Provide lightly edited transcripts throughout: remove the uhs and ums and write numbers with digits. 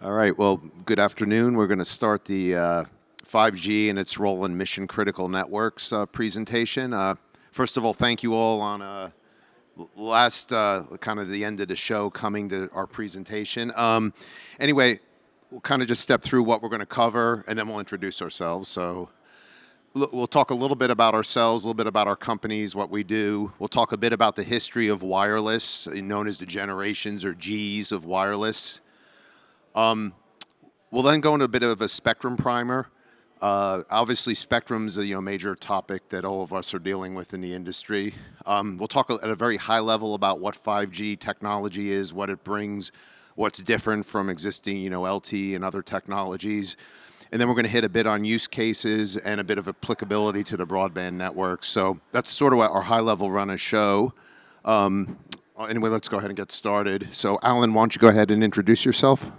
All right, well, good afternoon. We're going to start the 5G and its role in mission-critical networks presentation. First of all, thank you all on last kind of the end of the show coming to our presentation. Anyway, we'll kind of just step through what we're going to cover, and then we'll introduce ourselves. So we'll talk a little bit about ourselves, a little bit about our companies, what we do. We'll talk a bit about the history of wireless, known as the generations or Gs of wireless. We'll then go into a bit of a spectrum primer. Obviously, spectrum's a major topic that all of us are dealing with in the industry. We'll talk at a very high level about what 5G technology is, what it brings, what's different from existing LTE and other technologies. And then we're going to hit a bit on use cases and a bit of applicability to the broadband network. So that's sort of our high-level run of show. Anyway, let's go ahead and get started. So Alan, why don't you go ahead and introduce yourself?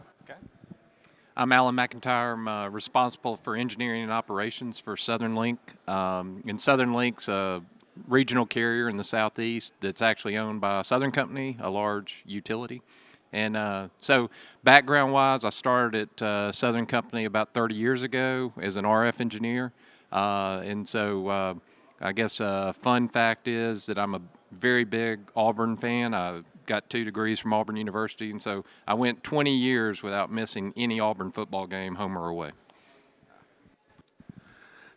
I'm Alan McIntyre. I'm responsible for engineering and operations for Southern Link. And Southern Link's a regional carrier in the Southeast that's actually owned by a Southern company, a large utility. And so background-wise, I started at Southern Company about 30 years ago as an RF engineer. And so I guess a fun fact is that I'm a very big Auburn fan. I got 2 degrees from Auburn University, and so I went 20 years without missing any Auburn football game, home or away.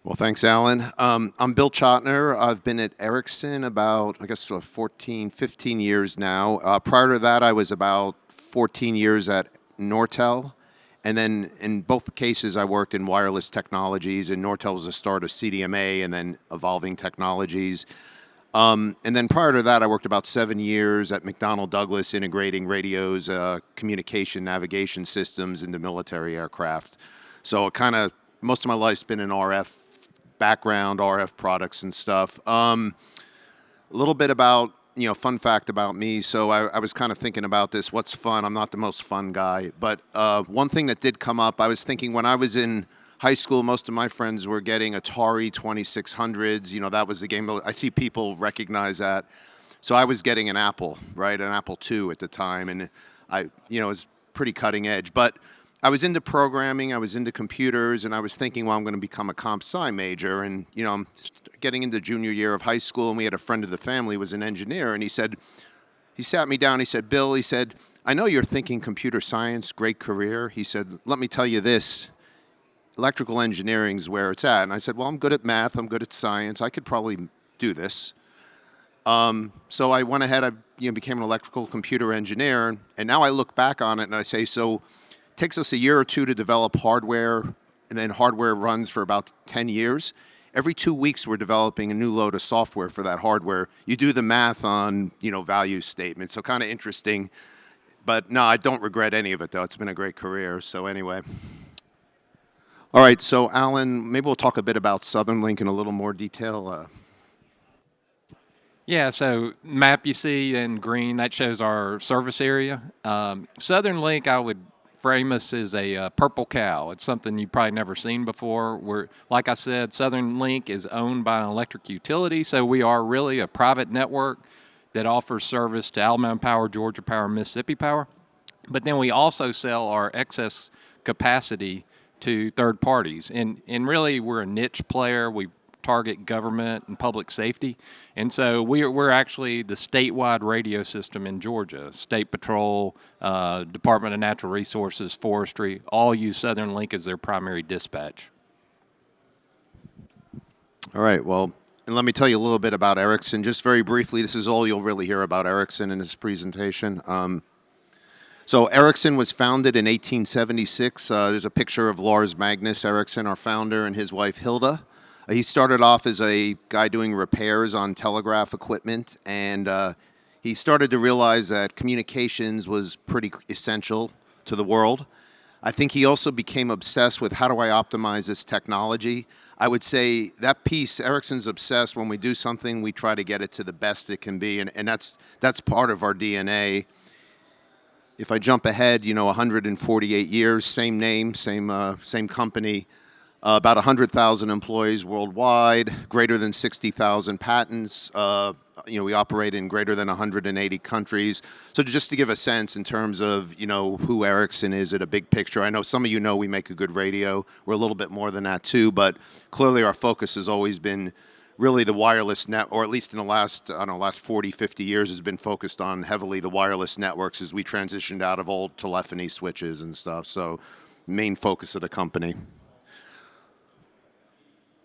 Well, thanks, Alan. I'm Bill Chotner. I've been at Ericsson about, 14, 15 years now. Prior to that, I was about 14 years at Nortel. And then in both cases, I worked in wireless technologies, and Nortel was the start of CDMA and then evolving technologies. And then prior to that, I worked about 7 years at McDonnell Douglas integrating radios, communication, navigation systems into military aircraft. So most of my life's been in RF background, RF products and stuff. A little bit about, fun fact about me. So I was kind of thinking about this. What's fun? I'm not the most fun guy. But one thing that did come up, I was thinking when I was in high school, most of my friends were getting Atari 2600s. That was the game. I see people recognize that. So I was getting an Apple, right? An Apple II at the time. And it was pretty cutting edge. But I was into programming, I was into computers, and I was thinking, well, I'm going to become a comp sci major. And, I'm getting into junior year of high school, and we had a friend of the family who was an engineer, and he sat me down, he said, Bill, he said, I know you're thinking computer science, great career. He said, let me tell you this, electrical engineering is where it's at. And I said, well, I'm good at math, I'm good at science, I could probably do this. So I went ahead, I became an electrical computer engineer, and now I look back on it and I say, so takes us a year or two to develop hardware, and then hardware runs for about 10 years. Every 2 weeks, we're developing a new load of software for that hardware. You do the math on, value statements, so kind of interesting. But no, I don't regret any of it, though. It's been a great career, so anyway. All right, so Alan, maybe we'll talk a bit about Southern Link in a little more detail. Yeah, so map you see in green, that shows our service area. Southern Link, I would frame us as a purple cow. It's something you've probably never seen before. Like I said, Southern Link is owned by an electric utility, so we are really a private network that offers service to Alabama Power, Georgia Power, Mississippi Power. But then we also sell our excess capacity to third parties. And really, we're a niche player. We target government and public safety. And so we're actually the statewide radio system in Georgia. State Patrol, Department of Natural Resources, Forestry, all use Southern Link as their primary dispatch. All right, well, and let me tell you a little bit about Ericsson. Just very briefly, this is all you'll really hear about Ericsson in this presentation. So Ericsson was founded in 1876. There's a picture of Lars Magnus Ericsson, our founder, and his wife Hilda. He started off as a guy doing repairs on telegraph equipment, and he started to realize that communications was pretty essential to the world. I think he also became obsessed with how do I optimize this technology. I would say that piece, Ericsson's obsessed. When we do something, we try to get it to the best it can be, and that's part of our DNA. If I jump ahead, 148 years, same name, same company, about 100,000 employees worldwide, greater than 60,000 patents. We operate in greater than 180 countries. So just to give a sense in terms of, who Ericsson is at a big picture, I know some of you know we make a good radio. We're a little bit more than that too, but clearly our focus has always been really the wireless net, or at least in the last, last 40, 50 years has been focused on heavily the wireless networks as we transitioned out of old telephony switches and stuff. So main focus of the company.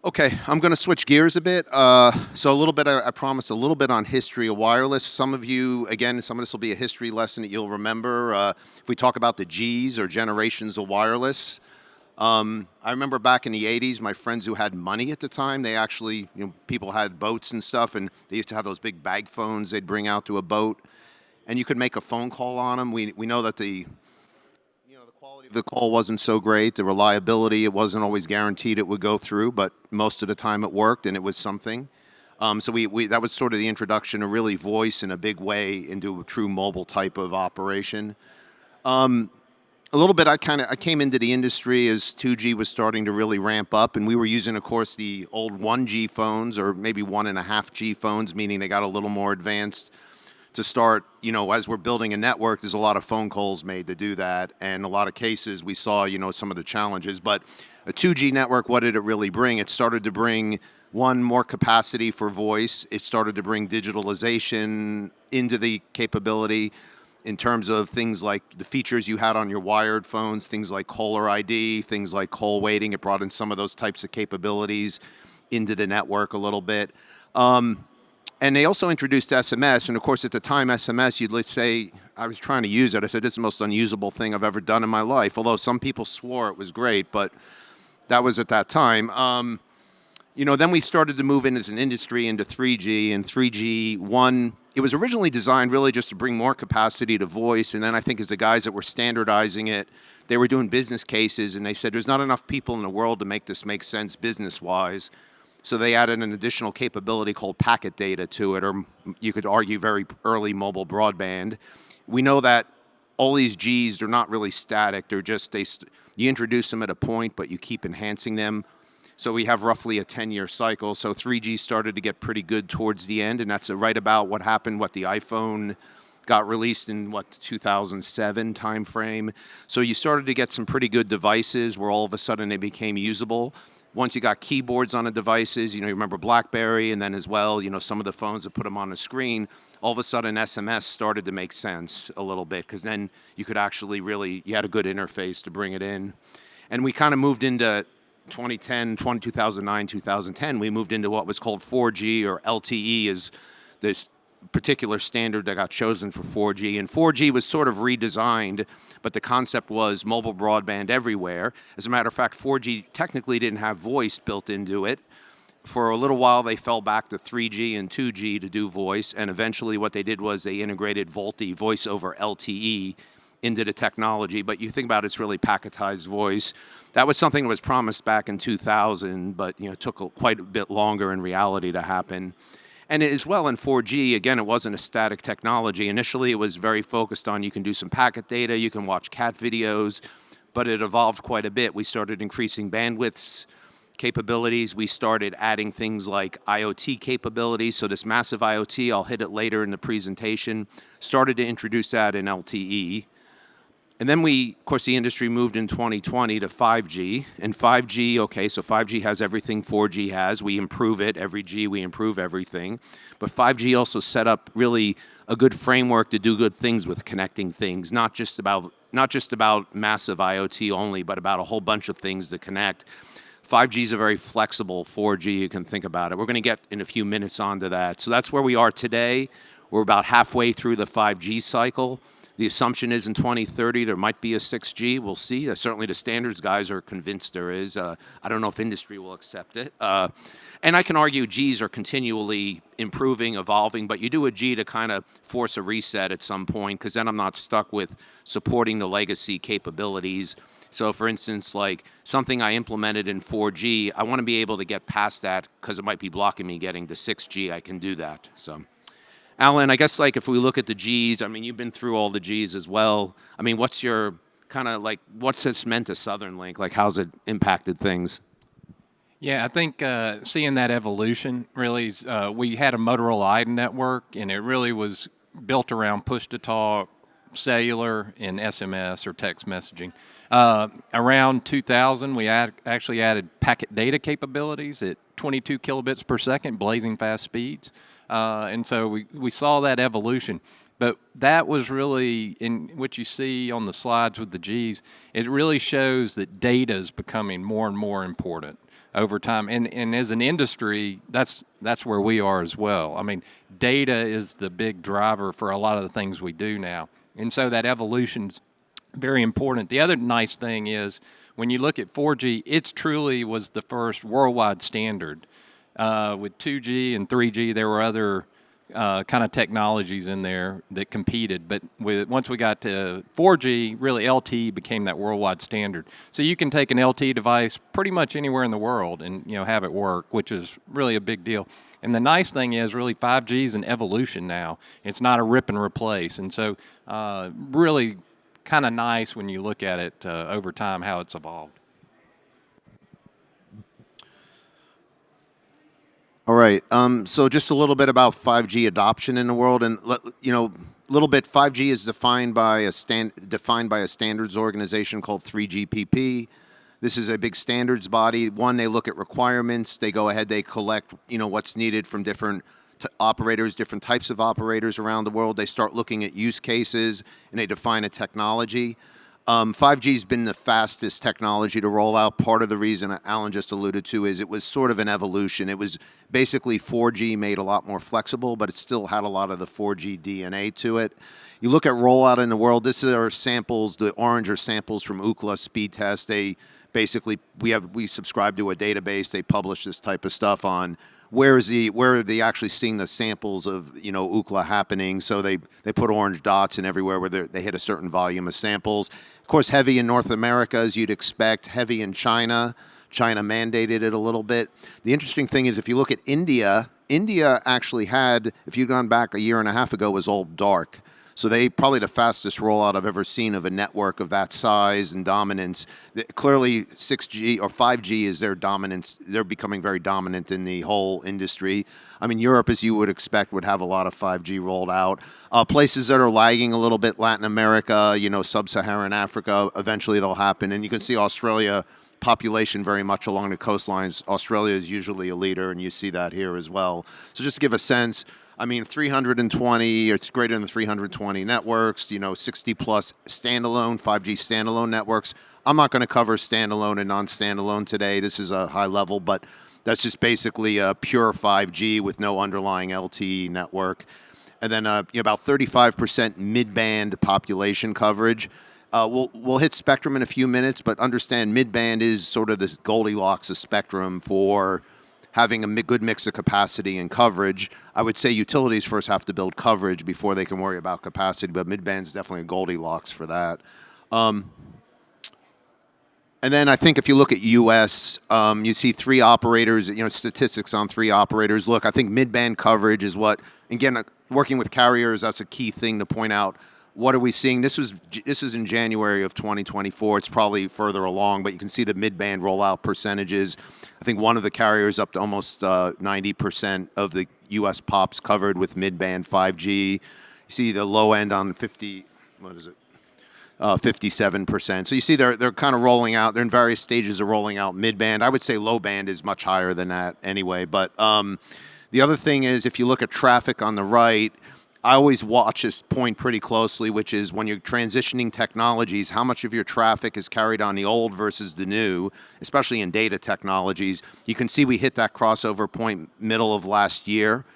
Okay, I'm going to switch gears a bit. So a little bit, I promised a little bit on history of wireless. Some of you, again, some of this will be a history lesson that you'll remember. If we talk about the Gs or generations of wireless, I remember back in the 80s, my friends who had money at the time, they actually, people had boats and stuff, and they used to have those big bag phones they'd bring out to a boat, and you could make a phone call on them. We know that the quality of the call wasn't so great. The reliability, it wasn't always guaranteed it would go through, but most of the time it worked, and it was something. So we that was sort of the introduction of really voice in a big way into a true mobile type of operation. A little bit, I came into the industry as 2G was starting to really ramp up, and we were using, of course, the old 1G phones or maybe 1.5G phones, meaning they got a little more advanced to start, as we're building a network, there's a lot of phone calls made to do that, and a lot of cases we saw, some of the challenges. But a 2G network, what did it really bring? It started to bring, one, more capacity for voice. It started to bring digitalization into the capability, in terms of things like the features you had on your wired phones, things like caller ID, things like call waiting. It brought in some of those types of capabilities into the network a little bit. And they also introduced SMS. And of course, at the time, SMS, you'd say, I was trying to use it. I said, this is the most unusable thing I've ever done in my life. Although some people swore it was great, but that was at that time. Then we started to move in as an industry into 3G, and 3G, it was originally designed really just to bring more capacity to voice, and then I think as the guys that were standardizing it, they were doing business cases, and they said there's not enough people in the world to make this make sense business-wise, so they added an additional capability called packet data to it, or you could argue very early mobile broadband. We know that all these Gs, they're not really static, they're just, you introduce them at a point, but you keep enhancing them. So we have roughly a 10-year cycle. So 3G started to get pretty good towards the end, and that's right about what happened, the iPhone got released in, 2007 timeframe. So you started to get some pretty good devices where all of a sudden they became usable. Once you got keyboards on the devices, you remember BlackBerry, and then as well, some of the phones that put them on the screen, all of a sudden SMS started to make sense a little bit, because then you could actually you had a good interface to bring it in. And we kind of moved into 2009, 2010, we moved into what was called 4G, or LTE is this particular standard that got chosen for 4G. And 4G was sort of redesigned, but the concept was mobile broadband everywhere. As a matter of fact, 4G technically didn't have voice built into it. For a little while, they fell back to 3G and 2G to do voice, and eventually what they did was they integrated VoLTE, voice over LTE, into the technology. But you think about it's really packetized voice. That was something that was promised back in 2000, but it took quite a bit longer in reality to happen. And as well in 4G, again, it wasn't a static technology. Initially, it was very focused on you can do some packet data, you can watch cat videos, but it evolved quite a bit. We started increasing bandwidths, capabilities. We started adding things like IoT capabilities. So this massive IoT, I'll hit it later in the presentation, started to introduce that in LTE. And then of course, the industry moved in 2020 to 5G. And 5G, okay, so 5G has everything 4G has. We improve it. Every G, we improve everything. But 5G also set up really a good framework to do good things with connecting things, not just about massive IoT only, but about a whole bunch of things to connect. 5G is a very flexible 4G, you can think about it. We're going to get in a few minutes onto that. So that's where we are today. We're about halfway through the 5G cycle. The assumption is in 2030 there might be a 6G. We'll see. Certainly the standards guys are convinced there is. I don't know if industry will accept it. And I can argue Gs are continually improving, evolving, but you do a G to kind of force a reset at some point, because then I'm not stuck with supporting the legacy capabilities. So for instance, like something I implemented in 4G, I want to be able to get past that because it might be blocking me getting to 6G. I can do that. So Alan, I guess like if we look at the Gs, I mean, you've been through all the Gs as well. I mean, what's your kind of like, what's this meant to Southern Link? Like, how's it impacted things? Yeah, I think seeing that evolution really is, we had a Motorola IDE network, and it really was built around push to talk, cellular, and SMS or text messaging. Around 2000, we actually added packet data capabilities at 22 kilobits per second, blazing fast speeds. And so we saw that evolution. But that was really, in what you see on the slides with the Gs, it really shows that data is becoming more and more important over time. And as an industry, that's where we are as well. I mean, data is the big driver for a lot of the things we do now. And so that evolution's very important. The other nice thing is when you look at 4G, it truly was the first worldwide standard. With 2G and 3G, there were other kind of technologies in there that competed. But once we got to 4G, really LTE became that worldwide standard. So you can take an LTE device pretty much anywhere in the world and have it work, which is really a big deal. And the nice thing is really 5G is an evolution now. It's not a rip and replace. And so really kind of nice when you look at it over time how it's evolved. All right. So just a little bit about 5G adoption in the world, and a little bit. 5G is defined by a standards organization called 3GPP. This is a big standards body. One, they look at requirements. They go ahead. They collect what's needed from different operators, different types of operators around the world. They start looking at use cases and they define a technology. 5G has been the fastest technology to roll out. Part of the reason Alan just alluded to is it was sort of an evolution. It was basically 4G made a lot more flexible, but it still had a lot of the 4G DNA to it. You look at rollout in the world, this are samples, the orange are samples from Ookla speed test. They basically, we subscribe to a database. They publish this type of stuff on where are they actually seeing the samples of Ookla happening. So they put orange dots in everywhere where they hit a certain volume of samples. Of course, heavy in North America, as you'd expect. Heavy in China. China mandated it a little bit. The interesting thing is if you look at India, India actually had, if you'd gone back a year and a half ago, was all dark. So they probably the fastest rollout I've ever seen of a network of that size and dominance. Clearly 6G or 5G is their dominance. They're becoming very dominant in the whole industry. I mean, Europe, as you would expect, would have a lot of 5G rolled out. Places that are lagging a little bit, Latin America, sub-Saharan Africa, eventually they'll happen. And you can see Australia, population very much along the coastlines. Australia is usually a leader, and you see that here as well. So just to give a sense, I mean, 320, it's greater than 320 networks, 60 plus standalone, 5G standalone networks. I'm not going to cover standalone and non-standalone today. This is a high level, but that's just basically a pure 5G with no underlying LTE network. And then about 35% mid-band population coverage. We'll hit spectrum in a few minutes, but understand mid-band is sort of this Goldilocks of spectrum for having a good mix of capacity and coverage. I would say utilities first have to build coverage before they can worry about capacity, but mid-band is definitely a Goldilocks for that. And then I think if you look at U.S., you see three operators, statistics on three operators. Look, I think mid-band coverage is what, again, working with carriers, that's a key thing to point out. What are we seeing? This is in January of 2024. It's probably further along, but you can see the mid-band rollout percentages. I think one of the carriers up to almost 90% of the U.S. pops covered with mid-band 5G. You see the low end on 57%. So you see they're kind of rolling out. They're in various stages of rolling out mid-band. I would say low band is much higher than that anyway. But the other thing is if you look at traffic on the right, I always watch this point pretty closely, which is when you're transitioning technologies, how much of your traffic is carried on the old versus the new, especially in data technologies. You can see we hit that crossover point middle of last year.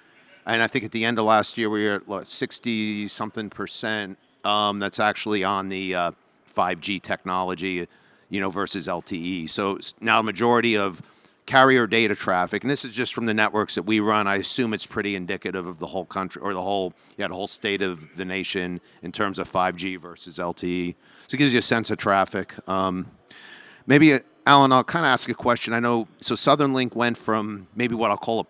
And I think at the end of last year, we were at 60-something percent that's actually on the 5G technology, versus LTE. So now a majority of carrier data traffic, and this is just from the networks that we run. I assume it's pretty indicative of the whole country or the whole state of the nation in terms of 5G versus LTE. So it gives you a sense of traffic. Maybe Alan, I'll kind of ask a question. I know, so Southern Link went from maybe what I'll call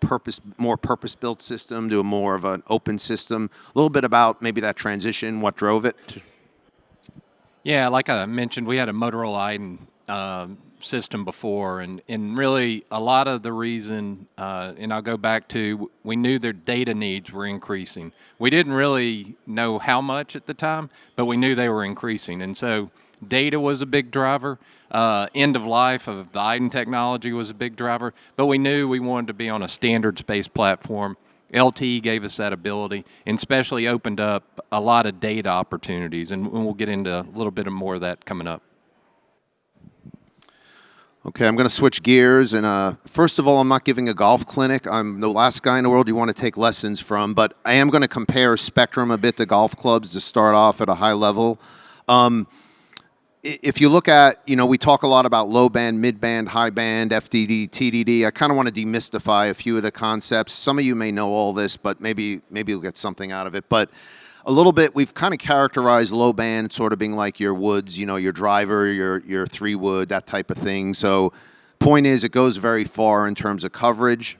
more purpose-built system to a more of an open system. A little bit about maybe that transition, what drove it? Yeah, like I mentioned, we had a Motorola Iden system before, and really a lot of the reason, and I'll go back to, we knew their data needs were increasing. We didn't really know how much at the time, but we knew they were increasing, and so data was a big driver. End of life of the Iden technology was a big driver, but we knew we wanted to be on a standards-based platform. LTE gave us that ability, and especially opened up a lot of data opportunities, and we'll get into a little bit more of that coming up. Okay, I'm going to switch gears, and first of all, I'm not giving a golf clinic. I'm the last guy in the world you want to take lessons from, but I am going to compare spectrum a bit to golf clubs to start off at a high level. If you look at, we talk a lot about low band, mid band, high band, FDD, TDD. I kind of want to demystify a few of the concepts. Some of you may know all this, but maybe you'll get something out of it. But a little bit, we've kind of characterized low band sort of being like your woods, your driver, your 3-wood, that type of thing. So point is, it goes very far in terms of coverage.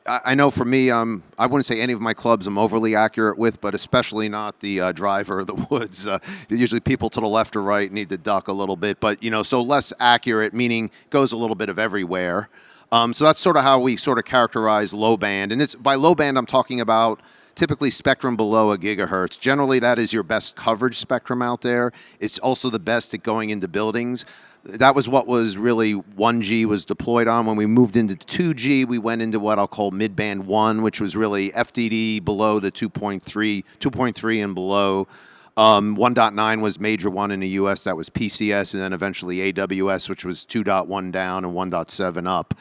I know for me, I wouldn't say any of my clubs I'm overly accurate with, but especially not the driver of the woods. Usually people to the left or right need to duck a little bit, but so less accurate, meaning goes a little bit of everywhere. So that's sort of how we sort of characterize low band. And it's by low band, I'm talking about typically spectrum below a gigahertz. Generally, that is your best coverage spectrum out there. It's also the best at going into buildings. That was what was really 1G was deployed on. When we moved into 2G, we went into what I'll call mid-band 1, which was really FDD below the 2.3 and below. 1.9 was major 1 in the US, that was PCS, and then eventually AWS, which was 2.1 down and 1.7 up.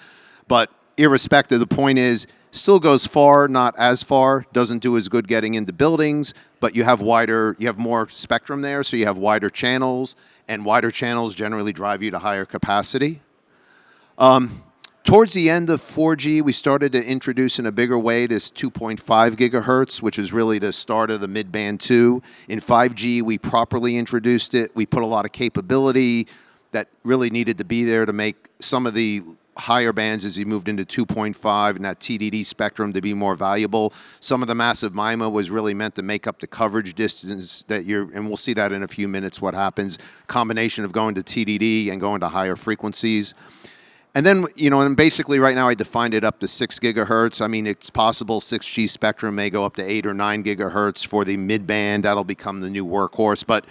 But irrespective, the point is, still goes far, not as far, doesn't do as good getting into buildings, but you have more spectrum there, so you have wider channels, and wider channels generally drive you to higher capacity. Towards the end of 4G, we started to introduce in a bigger way this 2.5 gigahertz, which is really the start of the mid-band 2. In 5G, we properly introduced it. We put a lot of capability that really needed to be there to make some of the higher bands as you moved into 2.5 and that TDD spectrum to be more valuable. Some of the massive MIMO was really meant to make up the coverage distance and we'll see that in a few minutes what happens, combination of going to TDD and going to higher frequencies. And then, and basically right now I defined it up to 6 gigahertz. I mean, it's possible 6G spectrum may go up to 8 or 9 gigahertz for the mid-band. That'll become the new workhorse. But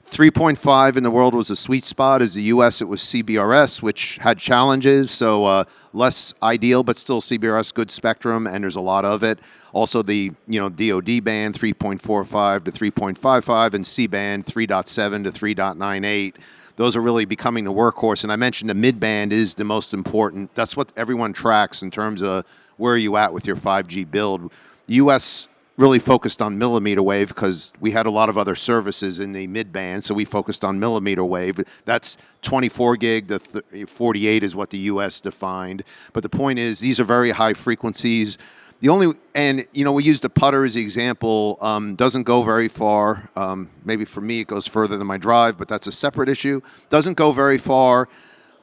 3.5 in the world was a sweet spot. As the U.S., it was CBRS, which had challenges, so less ideal, but still CBRS good spectrum, and there's a lot of it. Also the DoD band 3.45 to 3.55, and C band 3.7 to 3.98. Those are really becoming the workhorse. And I mentioned the mid-band is the most important. That's what everyone tracks in terms of where are you at with your 5G build. U.S. really focused on millimeter wave because we had a lot of other services in the mid-band, so we focused on millimeter wave. That's 24 gig to 48 is what the U.S. defined. But the point is, these are very high frequencies. We used the putter as the example, doesn't go very far. Maybe for me, it goes further than my drive, but that's a separate issue. Doesn't go very far.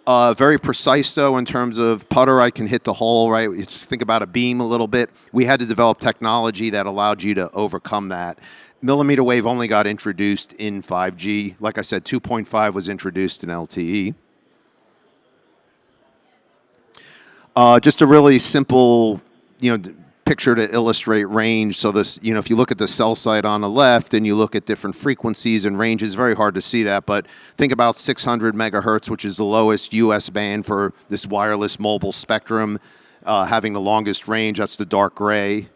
Very precise, though, in terms of putter, I can hit the hole, right? Think about a beam a little bit. We had to develop technology that allowed you to overcome that. Millimeter wave only got introduced in 5G. Like I said, 2.5 was introduced in LTE. Just a really simple, picture to illustrate range. So this, if you look at the cell site on the left and you look at different frequencies and ranges, very hard to see that, but think about 600 megahertz, which is the lowest US band for this wireless mobile spectrum, having the longest range. That's the dark gray.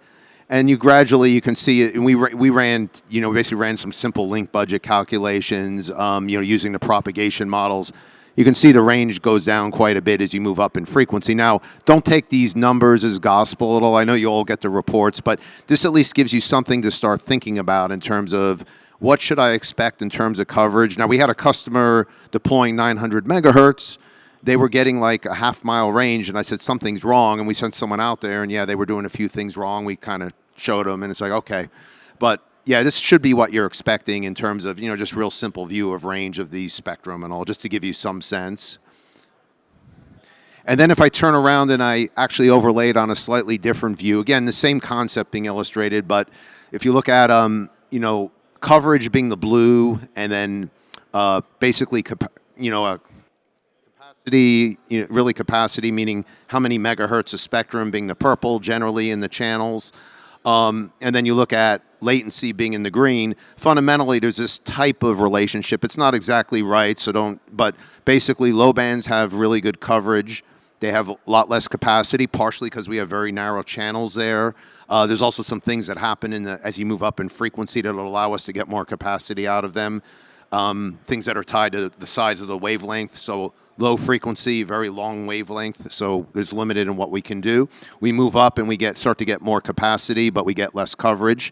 And you can see it. And we ran, basically ran some simple link budget calculations, using the propagation models. You can see the range goes down quite a bit as you move up in frequency. Now, don't take these numbers as gospel at all. I know you all get the reports, but this at least gives you something to start thinking about in terms of what should I expect in terms of coverage. Now, we had a customer deploying 900 megahertz. They were getting like a half-mile range, and I said, something's wrong, and we sent someone out there, and yeah, they were doing a few things wrong. We kind of showed them, and it's like, okay. But yeah, this should be what you're expecting in terms of, just real simple view of range of the spectrum and all, just to give you some sense. And then if I turn around and I actually overlay it on a slightly different view, again, the same concept being illustrated, but if you look at, coverage being the blue, and then basically, capacity, really capacity, meaning how many megahertz of spectrum being the purple generally in the channels. And then you look at latency being in the green. Fundamentally, there's this type of relationship. It's not exactly right, but basically low bands have really good coverage. They have a lot less capacity, partially because we have very narrow channels there. There's also some things that happen as you move up in frequency that will allow us to get more capacity out of them. Things that are tied to the size of the wavelength. So low frequency, very long wavelength. So there's limited in what we can do. We move up and we start to get more capacity, but we get less coverage.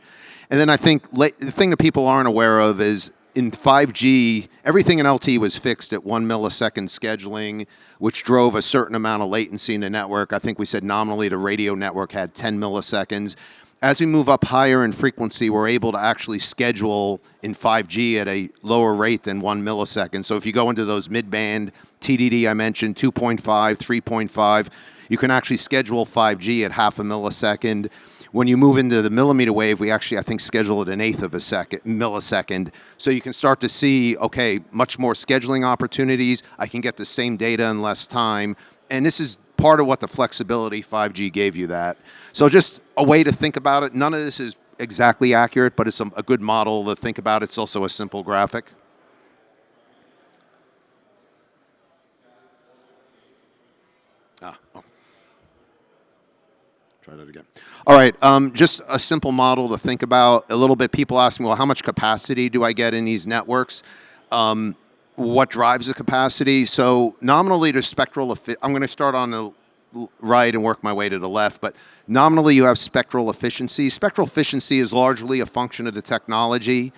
And then I think the thing that people aren't aware of is in 5G, everything in LTE was fixed at 1 millisecond scheduling, which drove a certain amount of latency in the network. I think we said nominally the radio network had 10 milliseconds. As we move up higher in frequency, we're able to actually schedule in 5G at a lower rate than 1 millisecond. So if you go into those mid-band TDD I mentioned, 2.5, 3.5, you can actually schedule 5G at half a millisecond. When you move into the millimeter wave, we actually, I think, schedule it an eighth of a millisecond. So you can start to see, okay, much more scheduling opportunities. I can get the same data in less time. And this is part of what the flexibility 5G gave you that. So just a way to think about it. None of this is exactly accurate, but it's a good model to think about. It's also a simple graphic. Try that again. All right, just a simple model to think about. A little bit, people ask me, well, how much capacity do I get in these networks? What drives the capacity? So nominally, there's spectral. I'm going to start on the right and work my way to the left, but nominally you have spectral efficiency. Spectral efficiency is largely a function of the technology.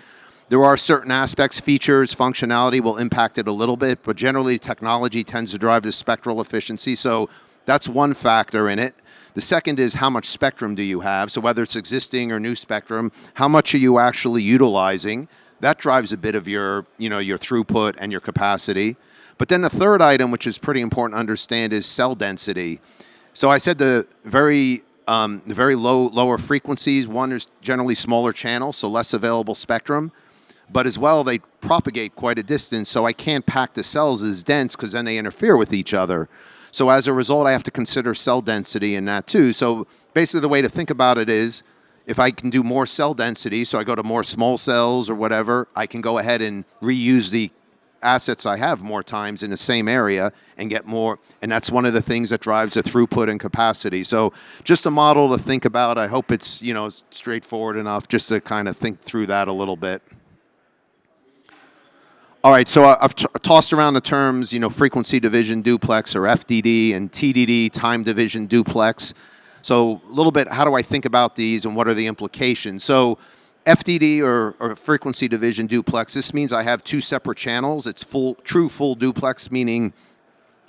There are certain aspects, features, functionality will impact it a little bit, but generally technology tends to drive the spectral efficiency. So that's one factor in it. The second is how much spectrum do you have? So whether it's existing or new spectrum, how much are you actually utilizing? That drives a bit of your throughput and your capacity. But then the third item, which is pretty important to understand, is cell density. So I said the very lower frequencies, one is generally smaller channels, so less available spectrum. But as well, they propagate quite a distance, so I can't pack the cells as dense because then they interfere with each other. So as a result, I have to consider cell density in that too. So basically the way to think about it is, if I can do more cell density, so I go to more small cells or whatever, I can go ahead and reuse the assets I have more times in the same area and get more. And that's one of the things that drives the throughput and capacity. So just a model to think about. I hope it's straightforward enough just to kind of think through that a little bit. All right, so I've tossed around the terms, frequency division duplex or FDD and TDD, time division duplex. So a little bit, how do I think about these and what are the implications? So FDD or frequency division duplex, this means I have two separate channels. It's true full duplex, meaning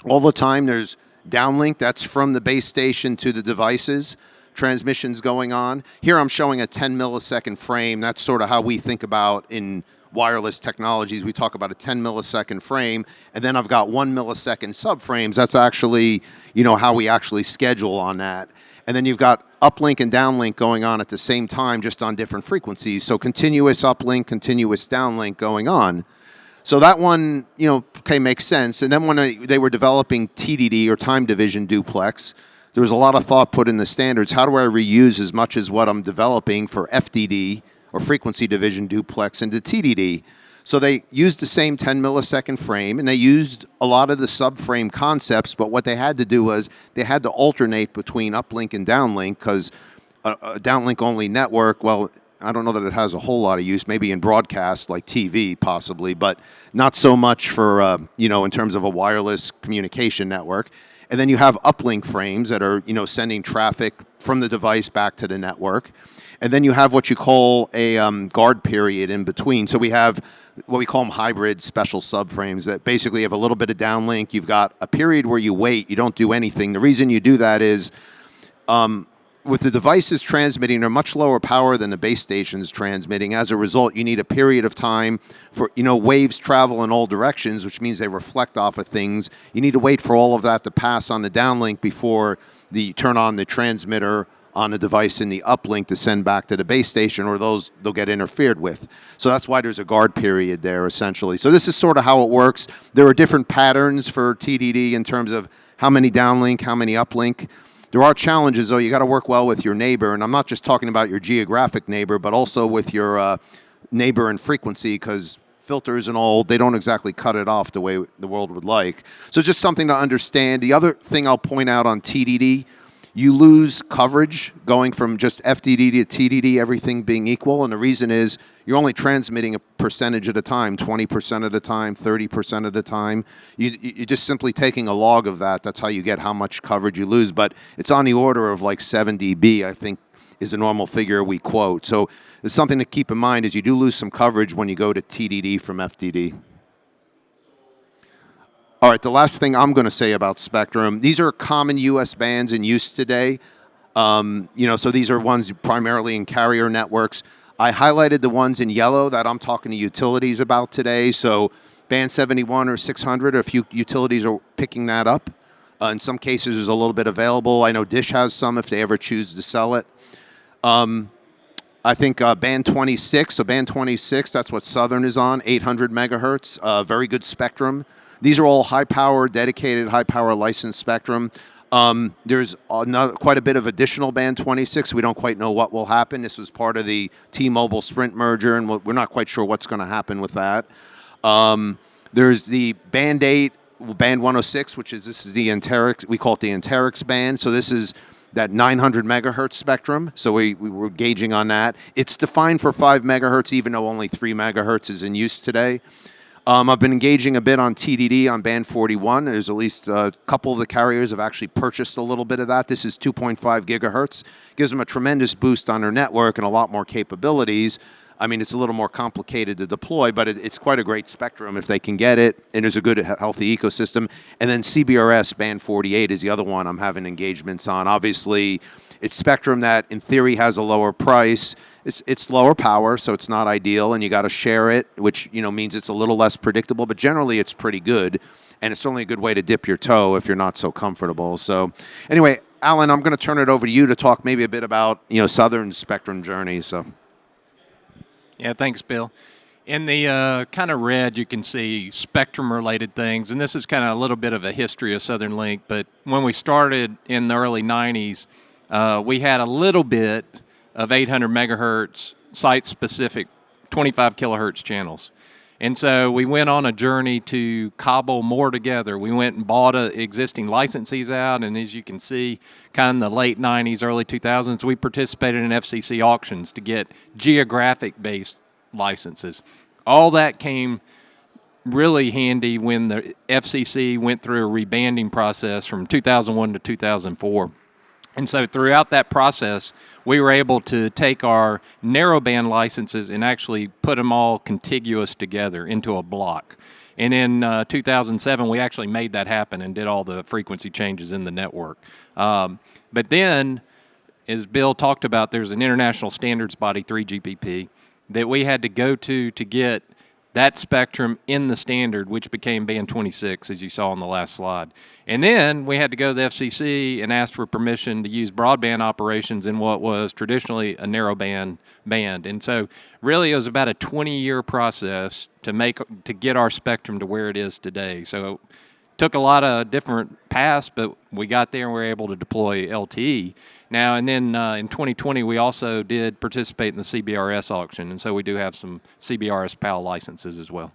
all the time there's downlink, that's from the base station to the devices, transmissions going on. Here I'm showing a 10 millisecond frame. That's sort of how we think about in wireless technologies. We talk about a 10 millisecond frame, and then I've got 1 millisecond subframes. That's actually, how we actually schedule on that. And then you've got uplink and downlink going on at the same time, just on different frequencies. So continuous uplink, continuous downlink going on. So that one, makes sense. And then when they were developing TDD or time division duplex, there was a lot of thought put in the standards. How do I reuse as much as what I'm developing for FDD or frequency division duplex into TDD? So they used the same 10 millisecond frame, and they used a lot of the subframe concepts, but what they had to do was they had to alternate between uplink and downlink, because a downlink-only network, well, I don't know that it has a whole lot of use, maybe in broadcast, like TV, possibly, but not so much for, in terms of a wireless communication network. And then you have uplink frames that are, sending traffic from the device back to the network. And then you have what you call a guard period in between. So we have what we call them hybrid special subframes that basically have a little bit of downlink. You've got a period where you wait, you don't do anything. The reason you do that is with the devices transmitting, they're much lower power than the base stations transmitting. As a result, you need a period of time for, waves travel in all directions, which means they reflect off of things. You need to wait for all of that to pass on the downlink before you turn on the transmitter on the device in the uplink to send back to the base station, or they'll get interfered with. So that's why there's a guard period there, essentially. So this is sort of how it works. There are different patterns for TDD in terms of how many downlink, how many uplink. There are challenges, though. You got to work well with your neighbor, and I'm not just talking about your geographic neighbor, but also with your neighbor and frequency, because filters and all, they don't exactly cut it off the way the world would like. So just something to understand. The other thing I'll point out on TDD, you lose coverage going from just FDD to TDD, everything being equal, and the reason is you're only transmitting a percentage at a time, 20% at a time, 30% at a time. You're just simply taking a log of that. That's how you get how much coverage you lose, but it's on the order of like 7 dB, I think, is a normal figure we quote. So there's something to keep in mind is you do lose some coverage when you go to TDD from FDD. All right, the last thing I'm going to say about spectrum, these are common U.S. bands in use today. So these are ones primarily in carrier networks. I highlighted the ones in yellow that I'm talking to utilities about today. So band 71 or 600, a few utilities are picking that up. In some cases, there's a little bit available. I know Dish has some if they ever choose to sell it. I think band 26, so band 26, that's what Southern is on, 800 megahertz, very good spectrum. These are all high-power, dedicated, high-power licensed spectrum. There's quite a bit of additional band 26. We don't quite know what will happen. This was part of the T-Mobile Sprint merger, and we're not quite sure what's going to happen with that. There's the band 8, band 106, this is the Anterix. We call it the Anterix band. So this is that 900 megahertz spectrum. So we were gauging on that. It's defined for 5 megahertz, even though only 3 megahertz is in use today. I've been engaging a bit on TDD on band 41. There's at least a couple of the carriers have actually purchased a little bit of that. This is 2.5 gigahertz. Gives them a tremendous boost on their network and a lot more capabilities. I mean, it's a little more complicated to deploy, but it's quite a great spectrum if they can get it, and there's a good, healthy ecosystem. And then CBRS band 48 is the other one I'm having engagements on. Obviously, it's spectrum that, in theory, has a lower price. It's lower power, so it's not ideal, and you got to share it, which means it's a little less predictable. But generally, it's pretty good, and it's only a good way to dip your toe if you're not so comfortable. So, anyway, Alan, I'm going to turn it over to you to talk maybe a bit about Southern's spectrum journey. So, yeah, thanks, Bill. In the kind of red, you can see spectrum-related things, and this is kind of a little bit of a history of Southern Link. But when we started in the early 90s, we had a little bit of 800 megahertz site-specific 25 kilohertz channels. And so we went on a journey to cobble more together. We went and bought existing licensees out, and as you can see, kind of in the late 90s, early 2000s, we participated in FCC auctions to get geographic-based licenses. All that came really handy when the FCC went through a rebanding process from 2001 to 2004. And so throughout that process, we were able to take our narrowband licenses and actually put them all contiguous together into a block. And in 2007, we actually made that happen and did all the frequency changes in the network. But then, as Bill talked about, there's an international standards body, 3GPP, that we had to go to get that spectrum in the standard, which became band 26, as you saw on the last slide. And then we had to go to the FCC and ask for permission to use broadband operations in what was traditionally a narrowband band. And so really it was about a 20-year process to get our spectrum to where it is today. So it took a lot of different paths, but we got there and we were able to deploy LTE. Now, and then in 2020, we also did participate in the CBRS auction, and so we do have some CBRS PAL licenses as well.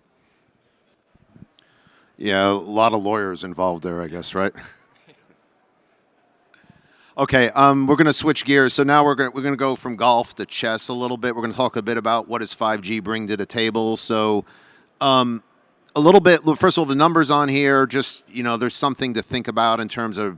Yeah, a lot of lawyers involved there, I guess, right? Okay, we're going to switch gears. So now we're going to go from golf to chess a little bit. We're going to talk a bit about what does 5G bring to the table. So a little bit, first of all, the numbers on here, just, there's something to think about in terms of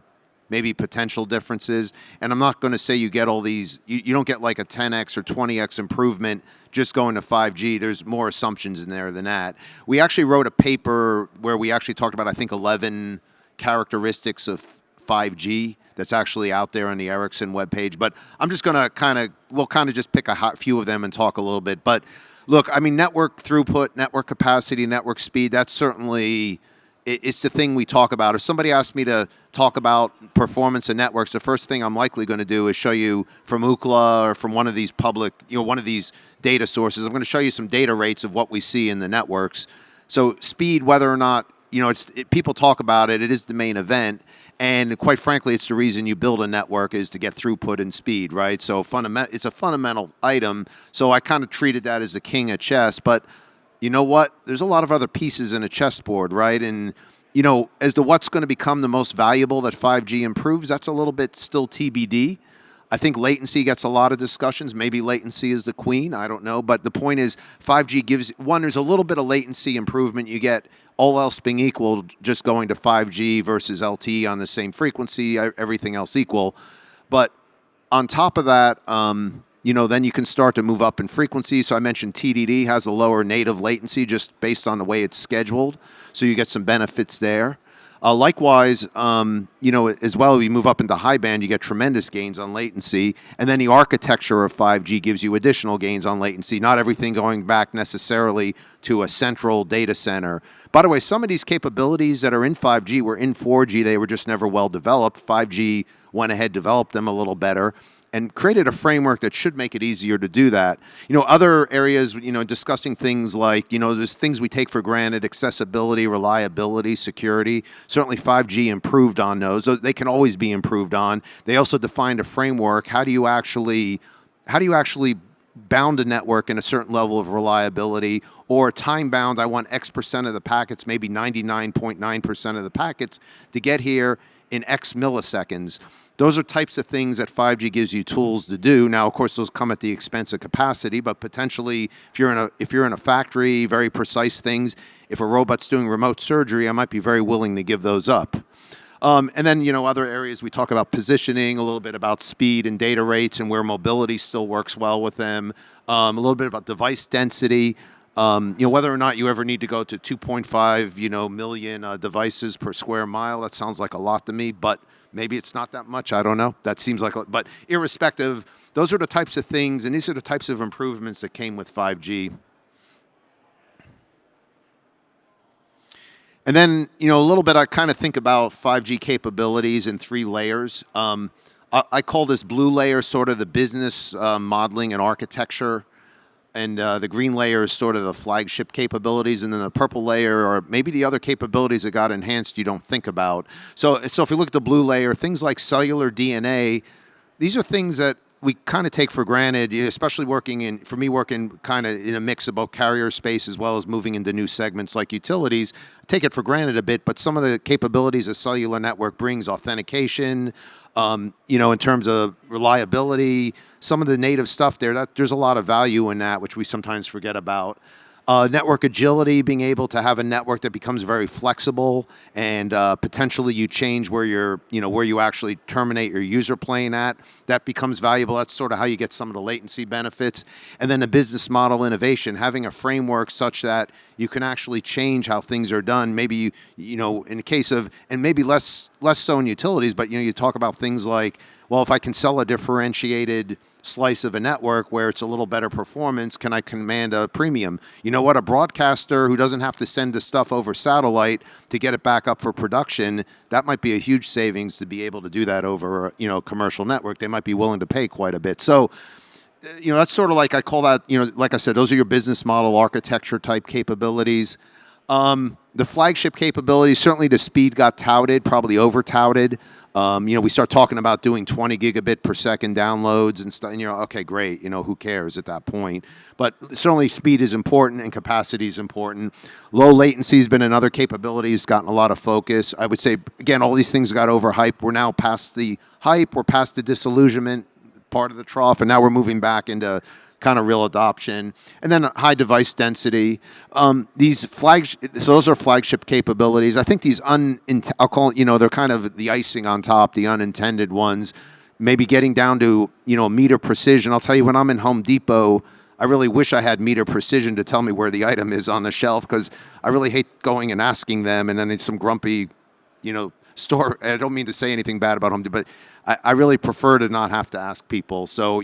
maybe potential differences. And I'm not going to say you get all these, you don't get like a 10x or 20x improvement just going to 5G. There's more assumptions in there than that. We actually wrote a paper where we actually talked about, I think, 11 characteristics of 5G that's actually out there on the Ericsson webpage. But I'm just going to we'll just pick a few of them and talk a little bit. But look, I mean, network throughput, network capacity, network speed, that's certainly, it's the thing we talk about. If somebody asks me to talk about performance of networks, the first thing I'm likely going to do is show you from Ookla or from one of these public, one of these data sources. I'm going to show you some data rates of what we see in the networks. So speed, whether or not, people talk about it, it is the main event. And quite frankly, it's the reason you build a network is to get throughput and speed, right? So it's a fundamental item. So I kind of treated that as the king of chess. But you know what? There's a lot of other pieces in a chessboard, right? And, as to what's going to become the most valuable that 5G improves, that's a little bit still TBD. I think latency gets a lot of discussions. Maybe latency is the queen. I don't know. But the point is 5G gives, there's a little bit of latency improvement you get, all else being equal, just going to 5G versus LTE on the same frequency, everything else equal. But on top of that, then you can start to move up in frequency. So I mentioned TDD has a lower native latency just based on the way it's scheduled. So you get some benefits there. Likewise, as well, you move up into high band, you get tremendous gains on latency. And then the architecture of 5G gives you additional gains on latency, not everything going back necessarily to a central data center. By the way, some of these capabilities that are in 5G were in 4G. They were just never well developed. 5G went ahead, developed them a little better, and created a framework that should make it easier to do that. Other areas, discussing things like, there's things we take for granted, accessibility, reliability, security. Certainly 5G improved on those. They can always be improved on. They also defined a framework. How do you actually bound a network in a certain level of reliability, or time bound, I want X percent of the packets, maybe 99.9% of the packets to get here in X milliseconds. Those are types of things that 5G gives you tools to do. Now, of course, those come at the expense of capacity, but potentially, if you're in a factory, very precise things. If a robot's doing remote surgery, I might be very willing to give those up. And then, other areas we talk about positioning, a little bit about speed and data rates and where mobility still works well with them. A little bit about device density. Whether or not you ever need to go to 2.5, million devices per square mile. That sounds like a lot to me, but maybe it's not that much. I don't know. That seems like, but irrespective, those are the types of things, and these are the types of improvements that came with 5G. And then, a little bit, I kind of think about 5G capabilities in 3 layers. I call this blue layer sort of the business modeling and architecture. And the green layer is sort of the flagship capabilities, and then the purple layer or maybe the other capabilities that got enhanced you don't think about. So if you look at the blue layer, things like cellular DNA, these are things that we kind of take for granted, especially working kind of in a mix of both carrier space as well as moving into new segments like utilities. I take it for granted a bit, but some of the capabilities a cellular network brings, authentication, in terms of reliability, some of the native stuff there's a lot of value in that, which we sometimes forget about. Network agility, being able to have a network that becomes very flexible and potentially you change where you actually terminate your user plane at. That becomes valuable. That's sort of how you get some of the latency benefits. And then the business model innovation, having a framework such that you can actually change how things are done. Maybe in the case of, and maybe less so in utilities, but you talk about things like, well, if I can sell a differentiated slice of a network where it's a little better performance, can I command a premium? You know what? A broadcaster who doesn't have to send the stuff over satellite to get it back up for production, that might be a huge savings to be able to do that over a commercial network. They might be willing to pay quite a bit. So, that's sort of like I call that, like I said, those are your business model architecture type capabilities. The flagship capabilities, certainly the speed got touted, probably over touted. We start talking about doing 20 gigabit per second downloads and stuff, and okay, great, who cares at that point? But certainly speed is important and capacity is important. Low latency has been another capability that's gotten a lot of focus. I would say, again, all these things got overhyped. We're now past the hype, we're past the disillusionment part of the trough, and now we're moving back into kind of real adoption. And then high device density. So those are flagship capabilities. I think these I'll call it, they're kind of the icing on top, the unintended ones. Maybe getting down to, meter precision. I'll tell you, when I'm in Home Depot, I really wish I had meter precision to tell me where the item is on the shelf, because I really hate going and asking them, and then it's some grumpy store. I don't mean to say anything bad about Home Depot, but I really prefer to not have to ask people. So,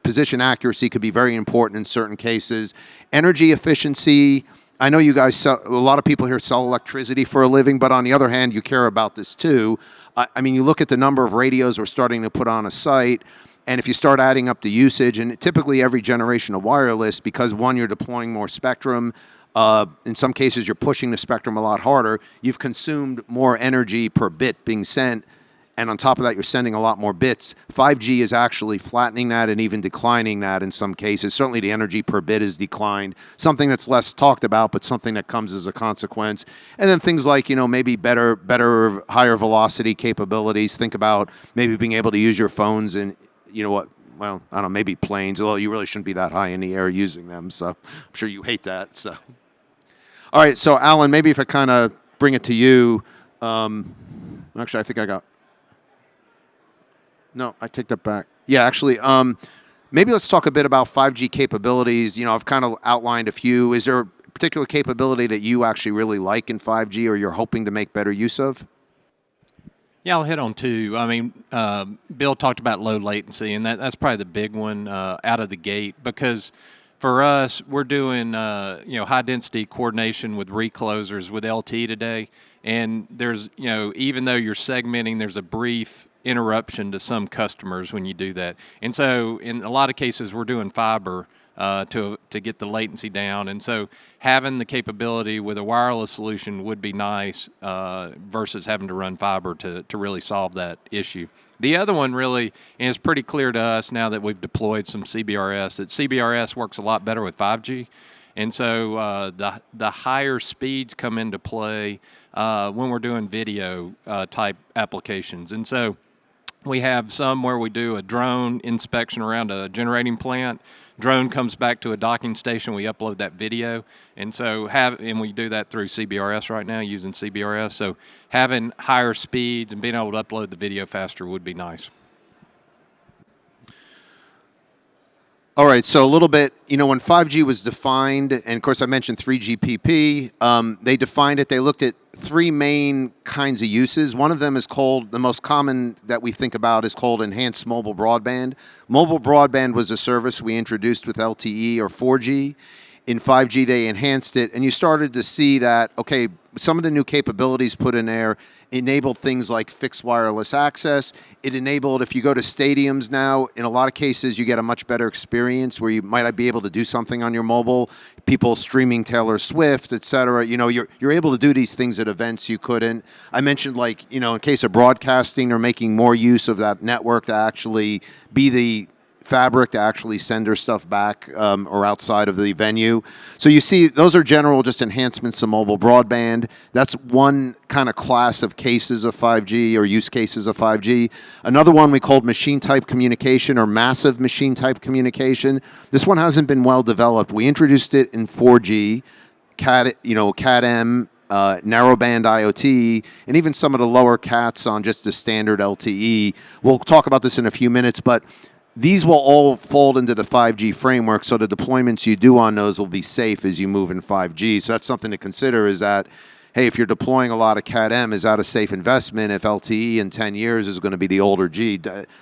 position accuracy could be very important in certain cases. Energy efficiency. I know you guys sell, a lot of people here sell electricity for a living, but on the other hand, you care about this too. I mean, you look at the number of radios we're starting to put on a site, and if you start adding up the usage, and typically every generation of wireless, because one, you're deploying more spectrum, in some cases you're pushing the spectrum a lot harder, you've consumed more energy per bit being sent, and on top of that, you're sending a lot more bits. 5G is actually flattening that and even declining that in some cases. Certainly the energy per bit has declined, something that's less talked about, but something that comes as a consequence. And then things like, maybe better, higher velocity capabilities. Think about maybe being able to use your phones in, well, I don't know, maybe planes, although you really shouldn't be that high in the air using them. So I'm sure you hate that. So, all right. So Alan, maybe if I kind of bring it to you, actually, I think I got. No, I take that back. Yeah, actually, maybe let's talk a bit about 5G capabilities. I've kind of outlined a few. Is there a particular capability that you actually really like in 5G or you're hoping to make better use of? Yeah, I'll hit on two. I mean, Bill talked about low latency, and that's probably the big one out of the gate, because for us, we're doing high density coordination with reclosers with LTE today, and there's even though you're segmenting, there's a brief interruption to some customers when you do that. And so in a lot of cases, we're doing fiber to get the latency down. And so having the capability with a wireless solution would be nice versus having to run fiber to really solve that issue. The other one really, and it's pretty clear to us now that we've deployed some CBRS, that CBRS works a lot better with 5G. And so the higher speeds come into play when we're doing video type applications. And so we have some where we do a drone inspection around a generating plant. Drone comes back to a docking station. We upload that video, and so and we do that through CBRS right now using CBRS. So having higher speeds and being able to upload the video faster would be nice. All right, so a little bit, when 5G was defined, and of course I mentioned 3GPP, they defined it, they looked at three main kinds of uses. One of them is called, the most common that we think about is called enhanced mobile broadband. Mobile broadband was a service we introduced with LTE or 4G. In 5G, they enhanced it, and you started to see that, okay, some of the new capabilities put in there enabled things like fixed wireless access. It enabled, if you go to stadiums now, in a lot of cases, you get a much better experience where you might not be able to do something on your mobile. People streaming Taylor Swift, et cetera. You're able to do these things at events you couldn't. I mentioned, in case of broadcasting, they're making more use of that network to actually be the fabric to actually send their stuff back or outside of the venue. So you see, those are general just enhancements to mobile broadband. That's one kind of class of cases of 5G or use cases of 5G. Another one we called machine type communication or massive machine type communication. This one hasn't been well developed. We introduced it in 4G, CAT-M, narrowband IoT, and even some of the lower CATs on just the standard LTE. We'll talk about this in a few minutes, but these will all fold into the 5G framework, so the deployments you do on those will be safe as you move in 5G. So that's something to consider, is that, hey, if you're deploying a lot of CAT-M, is that a safe investment if LTE in 10 years is going to be the older G?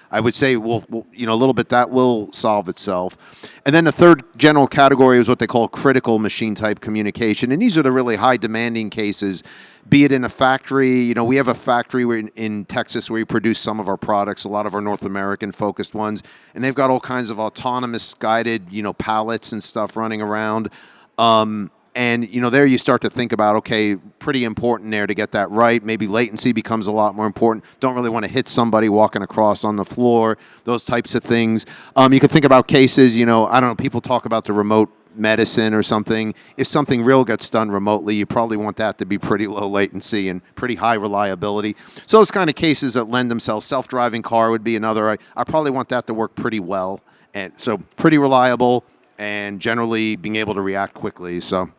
I would say, a little bit that will solve itself. And then the third general category is what they call critical machine type communication. And these are the really high demanding cases, be it in a factory. We have a factory in Texas where we produce some of our products, a lot of our North American focused ones, and they've got all kinds of autonomous guided, pallets and stuff running around. And, there you start to think about, okay, pretty important there to get that right. Maybe latency becomes a lot more important. Don't really want to hit somebody walking across on the floor, those types of things. You can think about cases, I don't know, people talk about the remote medicine or something. If something real gets done remotely, you probably want that to be pretty low latency and pretty high reliability. So those kind of cases that lend themselves, self-driving car would be another. I probably want that to work pretty well. And so pretty reliable and generally being able to react quickly. So.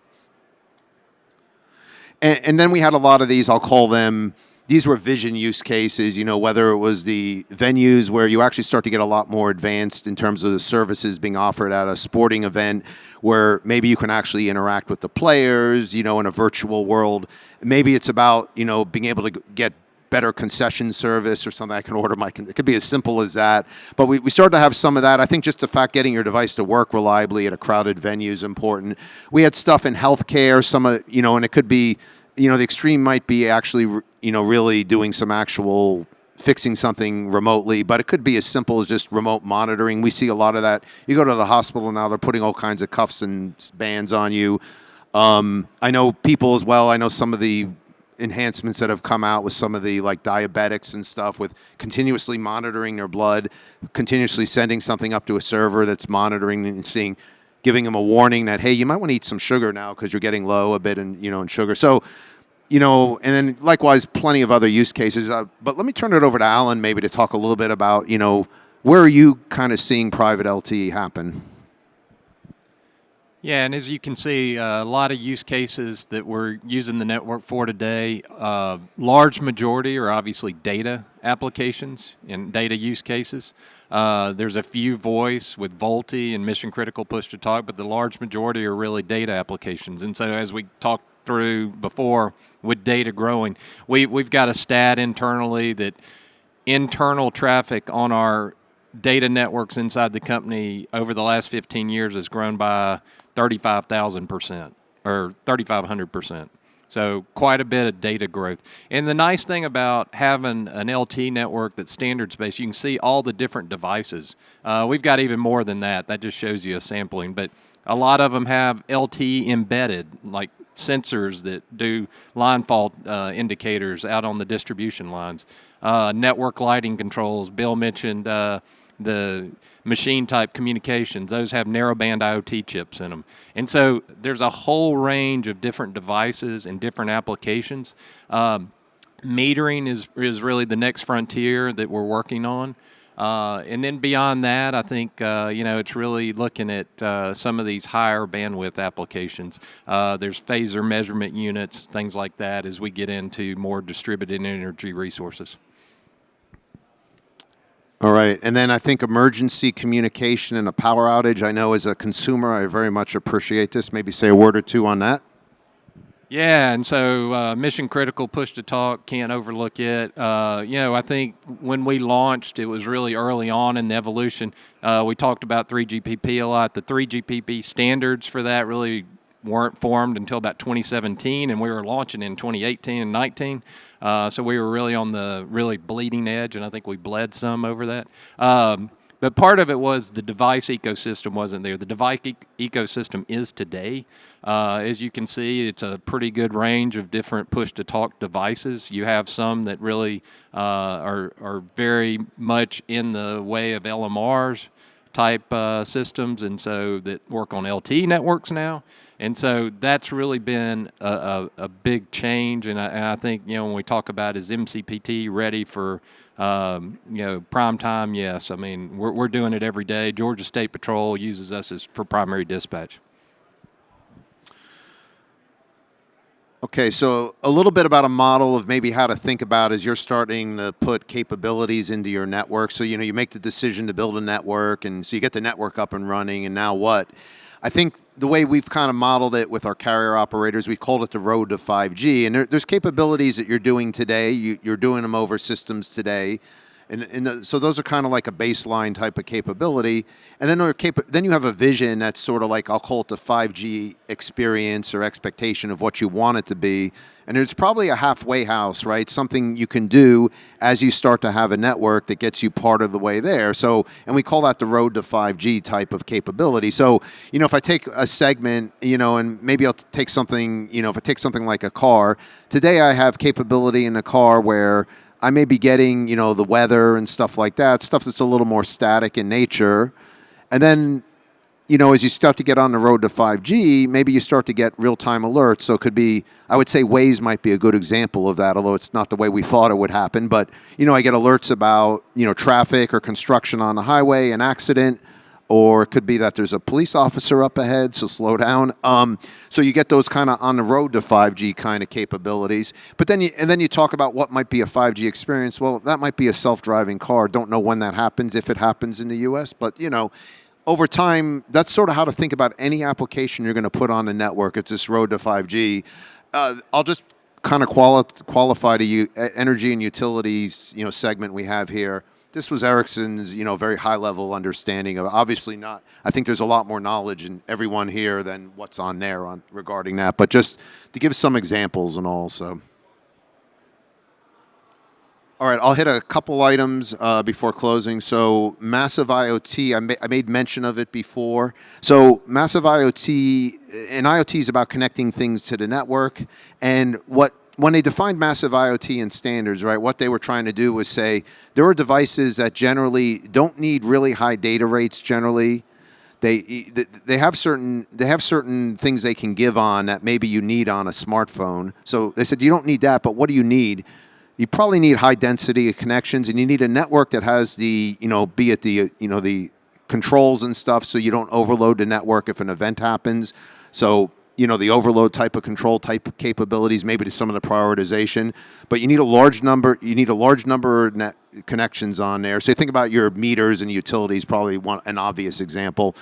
And then we had a lot of these, I'll call them, these were vision use cases, whether it was the venues where you actually start to get a lot more advanced in terms of the services being offered at a sporting event where maybe you can actually interact with the players, in a virtual world. Maybe it's about, being able to get better concession service or something. I can order it could be as simple as that. But we started to have some of that. I think just the fact getting your device to work reliably at a crowded venue is important. We had stuff in healthcare, and it could be, the extreme might be actually, really doing some actual fixing something remotely, but it could be as simple as just remote monitoring. We see a lot of that. You go to the hospital now, they're putting all kinds of cuffs and bands on you. I know people as well. I know some of the enhancements that have come out with some of the like diabetics and stuff with continuously monitoring their blood, continuously sending something up to a server that's monitoring and giving them a warning that, hey, you might want to eat some sugar now because you're getting low a bit in sugar. So, and then likewise, plenty of other use cases. But let me turn it over to Alan maybe to talk a little bit about, where are you kind of seeing private LTE happen? Yeah, and as you can see, a lot of use cases that we're using the network for today, large majority are obviously data applications and data use cases. There's a few voice with VoLTE and mission critical push to talk, but the large majority are really data applications. And so as we talked through before with data growing, we've got a stat internally that internal traffic on our data networks inside the company over the last 15 years has grown by 35,000% or 3,500%. So quite a bit of data growth. And the nice thing about having an LTE network that's standards-based, you can see all the different devices. We've got even more than that. That just shows you a sampling. But a lot of them have LTE embedded, like sensors that do line fault indicators out on the distribution lines. Network lighting controls. Bill mentioned the machine type communications. Those have narrowband IoT chips in them. And so there's a whole range of different devices and different applications. Metering is really the next frontier that we're working on. And then beyond that, I think, it's really looking at some of these higher bandwidth applications. There's phaser measurement units, things like that, as we get into more distributed energy resources. All right. And then I think emergency communication and a power outage. I know as a consumer, I very much appreciate this. Maybe say a word or two on that. Yeah, and so mission critical push to talk, can't overlook it. I think when we launched, it was really early on in the evolution. We talked about 3GPP a lot. The 3GPP standards for that really weren't formed until about 2017, and we were launching in 2018 and 19. So we were really on the really bleeding edge, and I think we bled some over that. But part of it was the device ecosystem wasn't there. The device ecosystem is today. As you can see, it's a pretty good range of different push-to-talk devices. You have some that really are very much in the way of LMRs type systems, and so that work on LTE networks now. And so that's really been a big change. And I think, when we talk about is MCPT ready for prime time, yes. I mean, we're doing it every day. Georgia State Patrol uses us for primary dispatch. Okay, so a little bit about a model of maybe how to think about as you're starting to put capabilities into your network. So, you make the decision to build a network, and so you get the network up and running, and now what? I think the way we've kind of modeled it with our carrier operators, we called it the road to 5G. And there's capabilities that you're doing today. You're doing them over systems today. So those are kind of like a baseline type of capability. And then you have a vision that's sort of like, I'll call it the 5G experience or expectation of what you want it to be. And there's probably a halfway house, right? Something you can do as you start to have a network that gets you part of the way there. So, and we call that the road to 5G type of capability. So, if I take a segment, and maybe I'll take something, if I take something like a car, today I have capability in a car where I may be getting, the weather and stuff like that, stuff that's a little more static in nature. And then, as you start to get on the road to 5G, maybe you start to get real-time alerts. So it could be, I would say Waze might be a good example of that, although it's not the way we thought it would happen. But, I get alerts about, traffic or construction on the highway, an accident. or it could be that there's a police officer up ahead, so slow down. So you get those kind of on the road to 5G kind of capabilities. But then you talk about what might be a 5G experience. Well, that might be a self-driving car. Don't know when that happens, if it happens in the U.S., but over time, that's sort of how to think about any application you're going to put on the network. It's this road to 5G. I'll just kind of qualify to you energy and utilities, segment we have here. This was Ericsson's, very high level understanding of. Obviously not. I think there's a lot more knowledge in everyone here than what's on there regarding that. But just to give some examples and all. So, all right, I'll hit a couple items before closing. So, massive IoT. I made mention of it before. So, massive IoT and IoT is about connecting things to the network. And when they defined massive IoT in standards, right, what they were trying to do was say there are devices that generally don't need really high data rates. Generally, they have certain things they can give on that maybe you need on a smartphone. So they said you don't need that, but what do you need? You probably need high density connections, and you need a network that has the be it the controls and stuff, so you don't overload the network if an event happens. So the overload type of control type of capabilities, maybe to some of the prioritization, but you need a large number of connections on there. So you think about your meters and utilities, probably an obvious example.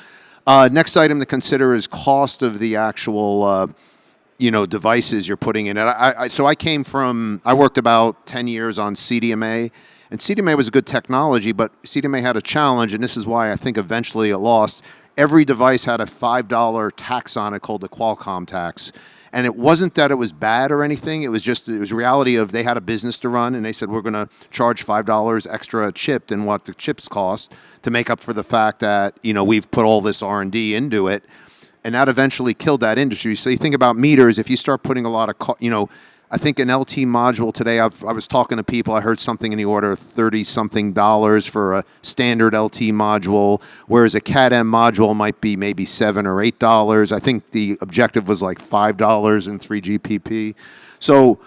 Next item to consider is cost of the actual, devices you're putting in it. I worked about 10 years on CDMA, and CDMA was a good technology, but CDMA had a challenge, and this is why I think eventually it lost. Every device had a $5 tax on it called the Qualcomm tax. And it wasn't that it was bad or anything. It was reality of they had a business to run, and they said, we're going to charge $5 extra a chip than what the chips cost to make up for the fact that, we've put all this R&D into it. And that eventually killed that industry. So you think about meters, if you start putting a lot of, I think an LT module today, I was talking to people, I heard something in the order of $30-something for a standard LT module, whereas a Cat-M module might be maybe $7 or $8. I think the objective was like $5 in 3GPP. So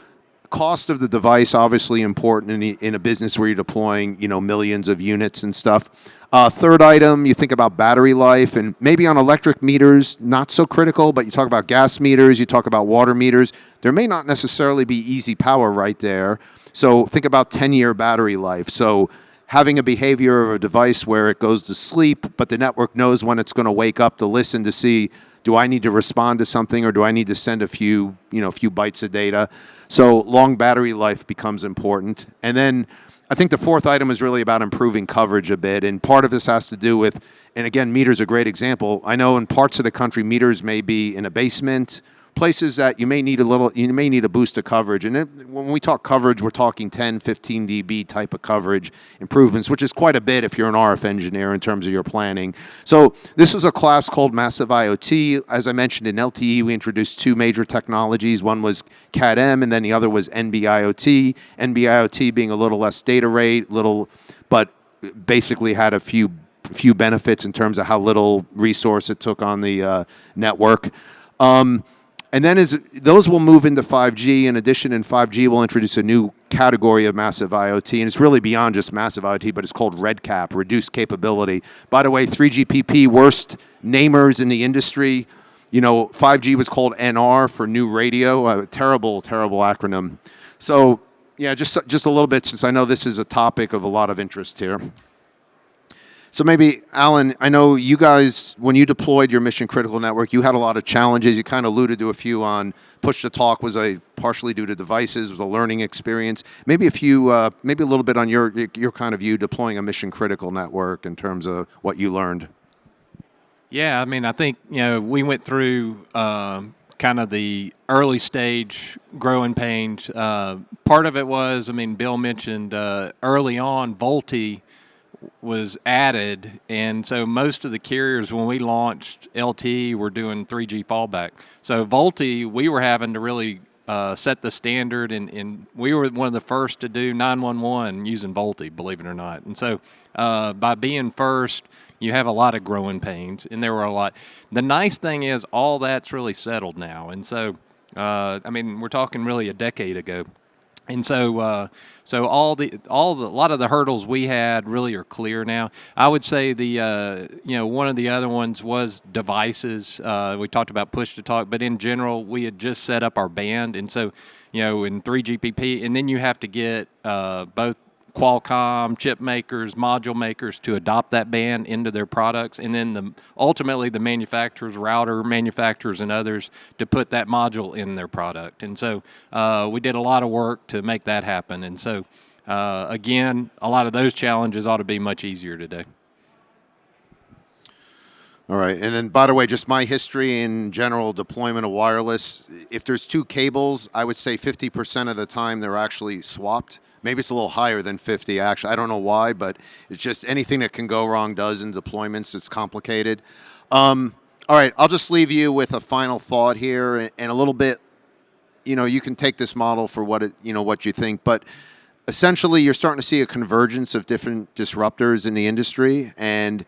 cost of the device, obviously important in a business where you're deploying, millions of units and stuff. Third item, you think about battery life, and maybe on electric meters, not so critical, but you talk about gas meters, you talk about water meters. There may not necessarily be easy power right there. So think about 10-year battery life. So having a behavior of a device where it goes to sleep, but the network knows when it's going to wake up to listen to see, do I need to respond to something or do I need to send a few bytes of data? So long battery life becomes important. And then I think the fourth item is really about improving coverage a bit, and part of this has to do with, and again, meters are a great example. I know in parts of the country, meters may be in a basement, places that you may need a boost of coverage. And when we talk coverage, we're talking 10, 15 dB type of coverage improvements, which is quite a bit if you're an RF engineer in terms of your planning. So this was a class called Massive IoT. As I mentioned, in LTE, we introduced two major technologies. One was Cat-M, and then the other was NB-IoT. NB-IoT being a little less data rate, but basically had a few benefits in terms of how little resource it took on the network. And then as those will move into 5G, in addition, in 5G, we'll introduce a new category of massive IoT, and it's really beyond just massive IoT, but it's called RedCap, reduced capability. By the way, 3GPP, worst namers in the industry. 5G was called NR for new radio, a terrible, terrible acronym. So, yeah, just a little bit, since I know this is a topic of a lot of interest here. So maybe, Alan, I know you guys, when you deployed your mission critical network, you had a lot of challenges. You kind of alluded to a few on push to talk was partially due to devices, was a learning experience. Maybe maybe a little bit on your kind of view deploying a mission critical network in terms of what you learned. Yeah, I mean, I think, we went through kind of the early stage growing pains. Part of it was, Bill mentioned early on, VoLTE was added, and so most of the carriers, when we launched LTE, were doing 3G fallback. So VoLTE, we were having to really set the standard, and we were one of the first to do 911 using VoLTE, believe it or not. And so by being first, you have a lot of growing pains, and there were a lot. The nice thing is all that's really settled now, and so we're talking really a decade ago. And so a lot of the hurdles we had really are clear now. I would say one of the other ones was devices. We talked about push to talk, but in general, we had just set up our band, and so in 3GPP, and then you have to get both Qualcomm chip makers, module makers to adopt that band into their products, and then ultimately the manufacturers, router manufacturers, and others to put that module in their product. And so we did a lot of work to make that happen. And so again, a lot of those challenges ought to be much easier today. All right. And then, by the way, just my history in general deployment of wireless, if there's two cables, I would say 50% of the time they're actually swapped. Maybe it's a little higher than 50, actually. I don't know why, but it's just anything that can go wrong does in deployments. It's complicated. All right. I'll just leave you with a final thought here and a little bit, you can take this model for what you think, but essentially you're starting to see a convergence of different disruptors in the industry. And